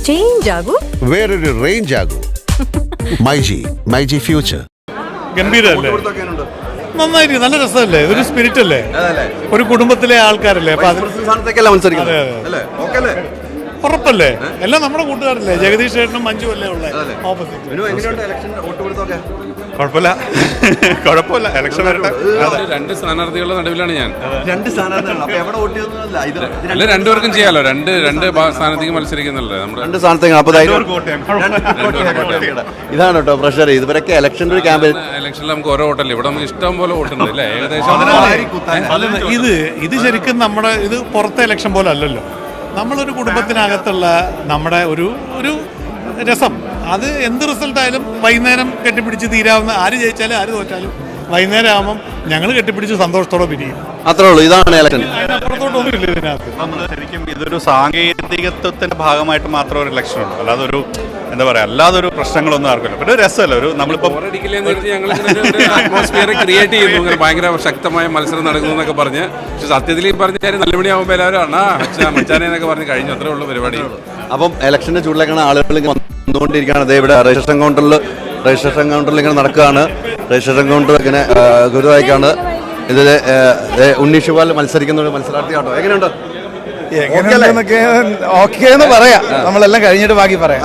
Change ആകൂ, വേറൊരു range ആകൂ. MyG future. ഗംഭീരല്ലേ? നന്നായിരിക്കും, നല്ല രസമല്ലേ, ഒരു സ്പിരിറ്റ് അല്ലേ, ഒരു കുടുംബത്തിലെ ആൾക്കാരല്ലേ. ഉറപ്പല്ലേ, എല്ലാം നമ്മുടെ കൂട്ടുകാരല്ലേ. ജഗദീഷ് ചേട്ടനും മഞ്ജു അല്ലേ ഉള്ളത് ഓപ്പോസിറ്റ്. കുഴപ്പമില്ല ഇലക്ഷൻ വരട്ടെ. രണ്ട് സ്ഥാനാർത്ഥികളുടെ നടുവിലാണ് ഞാൻ. അല്ല, രണ്ടുപേർക്കും ചെയ്യാലോ, രണ്ട് സ്ഥാനാർത്ഥിക്ക് മത്സരിക്കുന്നുള്ളൂ നമ്മുടെ രണ്ട് സ്ഥാനത്തേക്ക്. ഇതാണ് കേട്ടോ പ്രഷർ. ഇതുവരെയൊക്കെ ഇലക്ഷൻ്റെ ഒരു ക്യാമ്പയിൻ. ഇലക്ഷനിൽ നമുക്ക് ഓരോ വോട്ടല്ലേ, ഇവിടെ നമുക്ക് ഇഷ്ടം പോലെ വോട്ടുണ്ട് അല്ലേ, ഏകദേശം. ഇത് ശരിക്കും നമ്മുടെ ഇത് പുറത്തെ ഇലക്ഷൻ പോലെ അല്ലല്ലോ. നമ്മളൊരു കുടുംബത്തിനകത്തുള്ള നമ്മുടെ ഒരു രസം, അത് എന്ത് റിസൾട്ടായാലും വൈകുന്നേരം കെട്ടിപ്പിടിച്ച് തീരാവുന്ന, ആര് ജയിച്ചാലും ആര് തോറ്റാലും വൈകുന്നേരം ആകുമ്പം ഞങ്ങൾ കെട്ടിപ്പിടിച്ച് സന്തോഷത്തോടെ പിരിയും. അത്രേ ഉള്ളൂ. ഇതാണ് ഇലക്ഷൻ. അതിനപ്പുറത്തോട്ടൊന്നുമില്ല ഇതിനകത്ത്. നമ്മൾ ശരിക്കും ഇതൊരു സാങ്കേതികത്വത്തിന്റെ ഭാഗമായിട്ട് മാത്രം ഒരു ഇലക്ഷൻ ഉണ്ട്, അല്ലാതെ ഒരു എന്താ പറയാ, അല്ലാതെ ഒരു പ്രശ്നങ്ങളൊന്നും ആർക്കില്ല. പിന്നെ രസമല്ല, ഒരു നമ്മളിപ്പോ അറ്റ്മോസ്ഫിയർ ക്രിയേറ്റ് ചെയ്യുന്നു, ഇങ്ങനെ ഭയങ്കര ശക്തമായ മത്സരം നടക്കുന്നു എന്നൊക്കെ പറഞ്ഞ്. പക്ഷെ സത്യത്തിൽ ഈ പറഞ്ഞ കാര്യം 4 മണിയാകുമ്പോൾ എല്ലാവരും മച്ചാനെ എന്നൊക്കെ പറഞ്ഞ് കഴിഞ്ഞു. അത്രേ ഉള്ളൂ പരിപാടി. അപ്പം ഇലക്ഷന്റെ ചൂടിലേക്കാണ് ആളുകൾ വന്നുകൊണ്ടിരിക്കുകയാണ്. അതേ ഇവിടെ രജിസ്ട്രേഷൻ കൗണ്ടറിൽ ഇങ്ങനെ നടക്കുകയാണ്. രജിസ്ട്രേഷൻ കൗണ്ടർ ഇങ്ങനെ ഗുരുവായിക്കാണ്. ഇതിൽ ഉണ്ണി ശിവാൽ മത്സരിക്കുന്ന ഒരു മത്സരാർത്ഥിയാട്ടോ. എങ്ങനെയുണ്ട്? ഓക്കേന്ന് പറയാം, നമ്മളെല്ലാം കഴിഞ്ഞിട്ട് ബാക്കി പറയാം.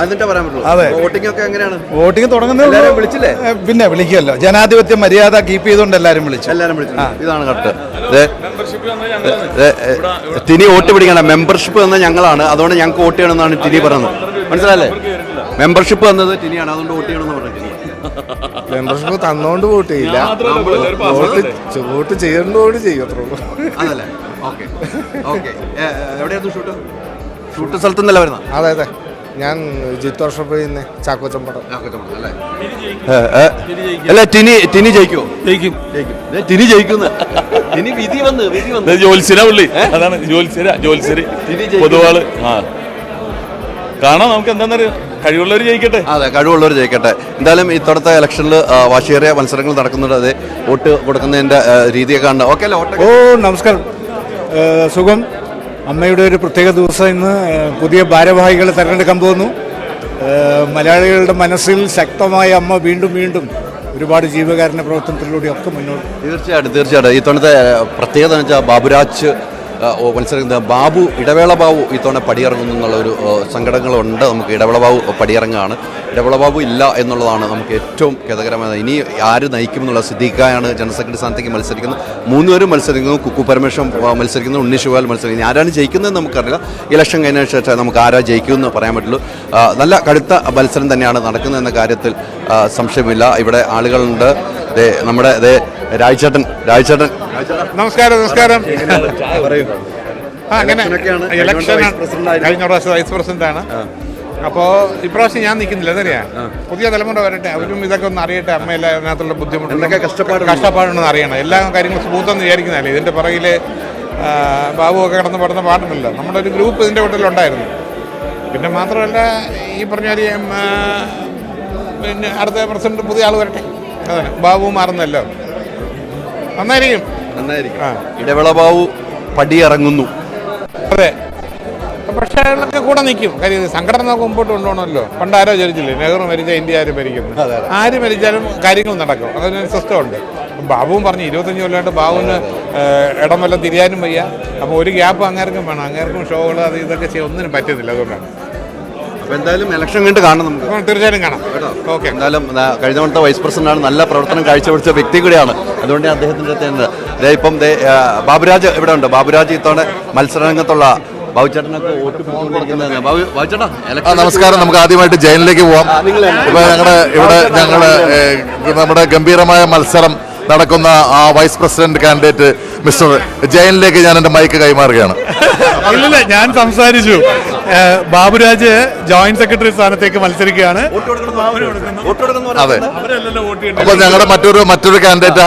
അതെ, വോട്ടിംഗ് ഒക്കെ എങ്ങനെയാണ്? വോട്ടിംഗ് തുടങ്ങുന്നത് വിളിച്ചില്ലേ? പിന്നെ വിളിക്കുമല്ലോ, ജനാധിപത്യ മര്യാദ കീപ്പ് ചെയ്തുകൊണ്ട് എല്ലാരും വിളിച്ചു. ഇതാണ് കറക്റ്റ്. ടിനി വോട്ട് പിടിക്കണം. മെമ്പർഷിപ്പ് തന്ന ഞങ്ങളാണ്, അതുകൊണ്ട് ഞങ്ങൾക്ക് വോട്ട് ചെയ്യണമെന്നാണ് ടിനി പറയുന്നത്. മനസ്സിലല്ലേ? മെമ്പർഷിപ്പ് തന്നത് ടിനിയാണ്, അതുകൊണ്ട് വോട്ട് ചെയ്യണമെന്ന് പറഞ്ഞു. മെമ്പർഷിപ്പ് തന്നോണ്ട് വോട്ട് ചെയ്യില്ല, വോട്ട് ചെയ്യുന്നതോട് ചെയ്യും. അത്രേ ഉള്ളൂ. അതല്ലേ? ഓക്കെ. എവിടെയായിരുന്നു ഷൂട്ട് സ്ഥലത്തുനിന്നല്ല വരുന്നത്? അതെ അതെ, ഞാൻ ജിത്ത് വർഷപ്പ് ചാക്കോച്ചമ്പടം. അല്ല, ടിനി ജയിക്കുമോ? ജയിക്കും. ടിനി ജയിക്കുന്നു. ടിനി വിധി വന്ന് ജോത്സ്യര പുള്ളി, അതാണ് ജോത്സ്യര് പൊതുവാള്. കാണാം, നമുക്ക് എന്താണെന്നറിയാം, കഴിവുള്ളവർ ജയിക്കട്ടെ. അതെ, കഴിവുള്ളവർ ജയിക്കട്ടെ. എന്തായാലും ഇത്തവണത്തെ ഇലക്ഷനിൽ വാശിയേറിയ മത്സരങ്ങൾ നടക്കുന്നുണ്ട്. അതെ, വോട്ട് കൊടുക്കുന്നതിന്റെ രീതിയൊക്കെ ഉണ്ട്. ഓക്കെ അല്ലേ? ഓ, നമസ്കാരം. സുഖം. അമ്മയുടെ ഒരു പ്രത്യേക ദിവസം ഇന്ന്. പുതിയ ഭാരവാഹികളെ തെരഞ്ഞെടുക്കാൻ പോകുന്നു. മലയാളികളുടെ മനസ്സിൽ ശക്തമായ അമ്മ വീണ്ടും വീണ്ടും ഒരുപാട് ജീവകാരുണ്യ പ്രവർത്തനത്തിലൂടെയൊക്കെ മുന്നോട്ട്. തീർച്ചയായിട്ടും ഇത്തവണത്തെ പ്രത്യേകത എന്ന് വെച്ചാൽ ബാബുരാജ് മത്സരിക്കുന്ന ഇടവേള ബാബു ഇത്തവണ പടിയിറങ്ങുന്നു എന്നുള്ള ഒരു സങ്കടങ്ങളുണ്ട് നമുക്ക്. ഇടവേള ബാബു പടിയിറങ്ങുകയാണ്. ഇടവേള ബാബു ഇല്ല എന്നുള്ളതാണ് നമുക്ക് ഏറ്റവും ഖേദകരമായത്. ഇനി ആര് നയിക്കുമെന്നുള്ള സിദ്ദീഖായാണ് ജനറൽ സെക്രട്ടറി സ്ഥാനത്തേക്ക് മത്സരിക്കുന്നത്. 3 പേരും മത്സരിക്കുന്നു. കുക്കു പരമേശ്വരൻ മത്സരിക്കുന്നു, ഉണ്ണി ശിവാൽ മത്സരിക്കുന്നു. ആരാണ് ജയിക്കുന്നതെന്ന് നമുക്കറിയില്ല. ഇലക്ഷൻ കഴിഞ്ഞതിന് ശേഷം നമുക്ക് ആരാ ജയിക്കുമെന്ന് പറയാൻ പറ്റുള്ളൂ. നല്ല കടുത്ത മത്സരം തന്നെയാണ് നടക്കുന്നതെന്ന കാര്യത്തിൽ സംശയമില്ല. ഇവിടെ ആളുകളുണ്ട്. നമ്മുടെ രാജ്ചേട്ടൻ. നമസ്കാരം. അങ്ങനെ ഇലക്ഷൻ കഴിഞ്ഞ പ്രാവശ്യം വൈസ് പ്രസിഡന്റ് ആണ്. അപ്പോൾ ഇപ്രാവശ്യം ഞാൻ നിൽക്കുന്നില്ല. അതറിയാം, പുതിയ തലമുറ വരട്ടെ, അവരും ഇതൊക്കെ ഒന്ന് അറിയട്ടെ. അമ്മയില്ല, അതിനകത്തുള്ള ബുദ്ധിമുട്ട് കഷ്ടപ്പാടുണ്ടെന്ന് അറിയണം. എല്ലാ കാര്യങ്ങളും സ്മൂത്തെന്ന് വിചാരിക്കുന്നതല്ലേ. ഇതിൻ്റെ പുറകിൽ ബാബുവൊക്കെ കിടന്ന് പാടുന്ന പാടുണ്ടല്ലോ. നമ്മുടെ ഒരു ഗ്രൂപ്പ് ഇതിൻ്റെ വീട്ടിലുണ്ടായിരുന്നു. പിന്നെ മാത്രമല്ല, ഈ പറഞ്ഞ പിന്നെ അടുത്ത പ്രസിഡന്റ് പുതിയ ആൾ വരട്ടെ. അതെ, ബാബു മാറുന്നല്ലോ, നന്നായിരിക്കും. ഇടവേള ബാബു പടിയിറങ്ങുന്നു. അതെ, പക്ഷേ അയാളൊക്കെ കൂടെ നിൽക്കും. കാര്യം സംഘടന മുമ്പോട്ട് കൊണ്ടുപോകണമല്ലോ. പണ്ട് ആരോ ചോദിച്ചില്ലേ, നെഹ്റു മരിച്ചാൽ ഇന്ത്യ ആര് ഭരിക്കുന്നു? ആര് മരിച്ചാലും കാര്യങ്ങൾ നടക്കും. അതിനൊരു സിസ്റ്റം ഉണ്ട്. ബാബുവും പറഞ്ഞു 25 കൊല്ലമായിട്ട് ബാബുവിന് ഇടം വല്ലതും തിരിയാനും വയ്യ. അപ്പോൾ ഒരു ഗ്യാപ്പ് അങ്ങേർക്കും വേണം. അങ്ങേർക്കും ഷോകൾ അത് ഇതൊക്കെ ചെയ്യാൻ ഒന്നിനും പറ്റുന്നില്ല. അതുകൊണ്ടാണ്. അപ്പോൾ എന്തായാലും ഇലക്ഷൻ കഴിഞ്ഞിട്ട് കാണാം നമുക്ക്. തീർച്ചയായും കാണാം. ഓക്കെ. എന്തായാലും കഴിഞ്ഞ തവണത്തെ വൈസ് പ്രസിഡന്റാണ്. നല്ല പ്രവർത്തനം കാഴ്ചവെച്ച വ്യക്തി കൂടിയാണ്. അതുകൊണ്ട് അദ്ദേഹത്തിൻ്റെ അടുത്ത് ഇപ്പം ബാബുരാജ് ഇവിടെ ഉണ്ട്. ബാബുരാജ് ഇത്തവണ മത്സരരംഗത്തുള്ള ബാബുചേട്ടനൊക്കെ വോട്ട് കൊടുക്കുന്നതാണ്. ബാബുചേട്ടാ, നമസ്കാരം. നമുക്ക് ആദ്യമായിട്ട് ജയിലിലേക്ക് പോവാം. ഇപ്പൊ ഇവിടെ നമ്മുടെ ഗംഭീരമായ മത്സരം നടക്കുന്ന ആ വൈസ് പ്രസിഡന്റ് കാൻഡിഡേറ്റ് മിസ്റ്റർ ജയനിലേക്ക് ഞാൻ എൻ്റെ മൈക്ക് കൈമാറുകയാണ്. ഇല്ല, ഞാൻ സംസാരിച്ചു. ബാബുരാജ് ജോയിന്റ് സെക്രട്ടറി സ്ഥാനത്തേക്ക് മത്സരിക്കുകയാണ്. അതെ, അപ്പോൾ ഞങ്ങളുടെ മറ്റൊരു കാൻഡിഡേറ്റ്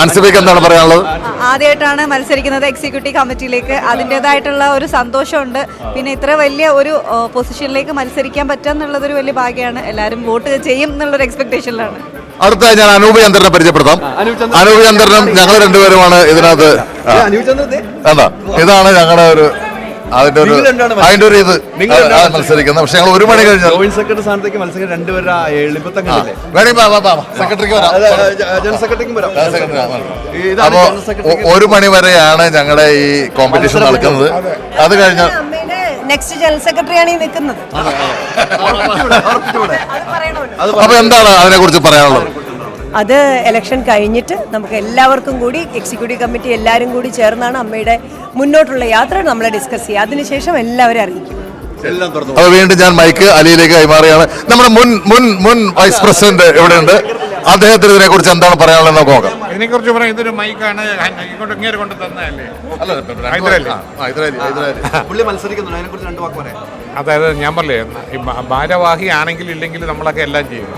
അൻസിബയ്ക്ക് എന്താണ് പറയാനുള്ളത്? ആദ്യമായിട്ടാണ് മത്സരിക്കുന്നത് എക്സിക്യൂട്ടീവ് കമ്മിറ്റിയിലേക്ക്. അതിൻ്റെതായിട്ടുള്ള ഒരു സന്തോഷമുണ്ട്. പിന്നെ ഇത്ര വലിയ ഒരു പൊസിഷനിലേക്ക് മത്സരിക്കാൻ പറ്റുക എന്നുള്ളതൊരു വലിയ ഭാഗ്യമാണ്. എല്ലാവരും വോട്ട് ചെയ്യും എന്നുള്ളൊരു എക്സ്പെക്ടേഷനിലാണ്. അടുത്തായി ഞാൻ അനൂപ് ചന്ദ്രനെ പരിചയപ്പെടുത്താം. അനൂപ് ചന്ദ്രനും ഞങ്ങൾ രണ്ടുപേരുമാണ് ഇതിനകത്ത്. എന്താ, ഇതാണ് ഞങ്ങളുടെ ഒരു അതിന്റെ ഒരു ഇത് മത്സരിക്കുന്നത്. പക്ഷെ ഞങ്ങൾ 1 മണി കഴിഞ്ഞാൽ ജോയിന്റ് സെക്രട്ടറി സ്ഥാനത്തേക്ക് മത്സരിക്കാൻ രണ്ടുപേരുടെ എളുപ്പത്തങ്ങല്ലേ സെക്രട്ടറിക്ക് വരാം. ജനറൽ സെക്രട്ടറിക്കും വരാം. അപ്പോ 1 മണി വരെയാണ് ഞങ്ങളുടെ ഈ കോമ്പറ്റീഷൻ നടക്കുന്നത്. അത് കഴിഞ്ഞാൽ അമ്മയുടെ നെക്സ്റ്റ് ജനറൽ സെക്രട്ടറിയാണ് ഈ നിൽക്കുന്നത്. അപ്പൊ എന്താണ് അതിനെ കുറിച്ച് പറയാനുള്ളത്? അത് ഇലക്ഷൻ കഴിഞ്ഞിട്ട് നമുക്ക് എല്ലാവർക്കും കൂടി എക്സിക്യൂട്ടീവ് കമ്മിറ്റി എല്ലാവരും കൂടി ചേർന്നാണ് അമ്മയുടെ മുന്നോട്ടുള്ള യാത്ര നമ്മളെ ഡിസ്കസ് ചെയ്യുക. അതിനുശേഷം എല്ലാവരും അറിയിക്കും. അപ്പൊ വീണ്ടും ഞാൻ മൈക്ക് അലിയിലേക്ക് കൈമാറുകയാണ്. നമ്മുടെ മുൻ വൈസ് പ്രസിഡന്റ് എവിടെയുണ്ട്? അദ്ദേഹത്തിന് ഇതിനെ കുറിച്ച് എന്താണ് പറയാനുള്ളത് നമുക്ക് നോക്കാം. ഇതിനെക്കുറിച്ച് പറയാം. ഇതൊരു മൈക്കാണ്, ഇങ്ങോട്ട് കൊണ്ട് തന്നതല്ലേ. അതായത് ഞാൻ പറഞ്ഞേ, ഭാരവാഹി ആണെങ്കിൽ ഇല്ലെങ്കിൽ നമ്മളൊക്കെ എല്ലാം ചെയ്യും.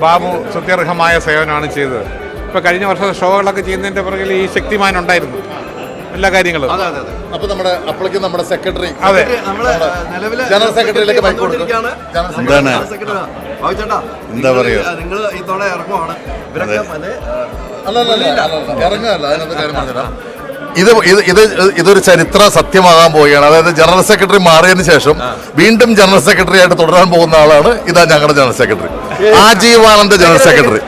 ബാബു സുത്യർഹമായ സേവനമാണ് ചെയ്തത്. ഇപ്പോൾ കഴിഞ്ഞ വർഷത്തെ ഷോകളൊക്കെ ചെയ്യുന്നതിൻ്റെ പുറകിൽ ഈ ശക്തിമാൻ ഉണ്ടായിരുന്നു, എല്ലാ കാര്യങ്ങളും. അപ്പൊ നമ്മുടെ സെക്രട്ടറി, അതെ, ജനറൽ സെക്രട്ടറിയിലേക്ക് മൈക്ക് കൊടുക്കുകയാണ്. എന്താ പറയുക, നിങ്ങൾ ഈ തവണ ഇറങ്ങുവാണ്. ഇറങ്ങാല്ല, അതിനൊന്നും കാര്യം പറഞ്ഞില്ല. ഇതൊരു ചരിത്ര സത്യമാകാൻ പോവുകയാണ്. അതായത് ജനറൽ സെക്രട്ടറി മാറിയതിനു ശേഷം വീണ്ടും ജനറൽ സെക്രട്ടറി ആയിട്ട് തുടരാൻ പോകുന്ന ആളാണ് ഇതാ ഞങ്ങളുടെ ജനറൽ സെക്രട്ടറി, ആജീവാനന്ദ ജനറൽ സെക്രട്ടറി.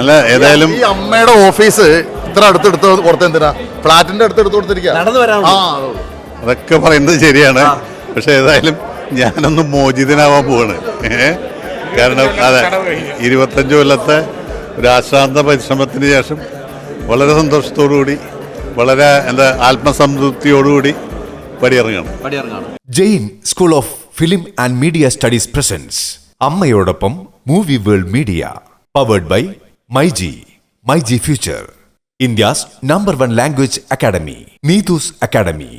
അല്ല, ഏതായാലും ഈ അമ്മയുടെ ഓഫീസ് ഇത്ര അടുത്തെടുത്ത് കൊടുത്ത എന്തിനാ? ഫ്ലാറ്റിന്റെ അടുത്തെടുത്ത് കൊടുത്തിരിക്കുക. അതൊക്കെ പറയുന്നത് ശരിയാണ്. പക്ഷെ ഏതായാലും ഞാനൊന്ന് മോചിതനാവാൻ പോവാണ്. കാരണം അതെ, 25 കൊല്ലത്തെ ഒരു ആശ്രാന്ത പരിശ്രമത്തിന് ശേഷം വളരെ സന്തോഷത്തോടുകൂടി, വളരെ ആത്മസംതൃപ്തിയോടുകൂടി പടിയിറങ്ങാണ്. Jain school of film and media studies presents അമ്മയോടൊപ്പം movie world media, powered by MyG future, India's #1 language academy, Neethu's academy.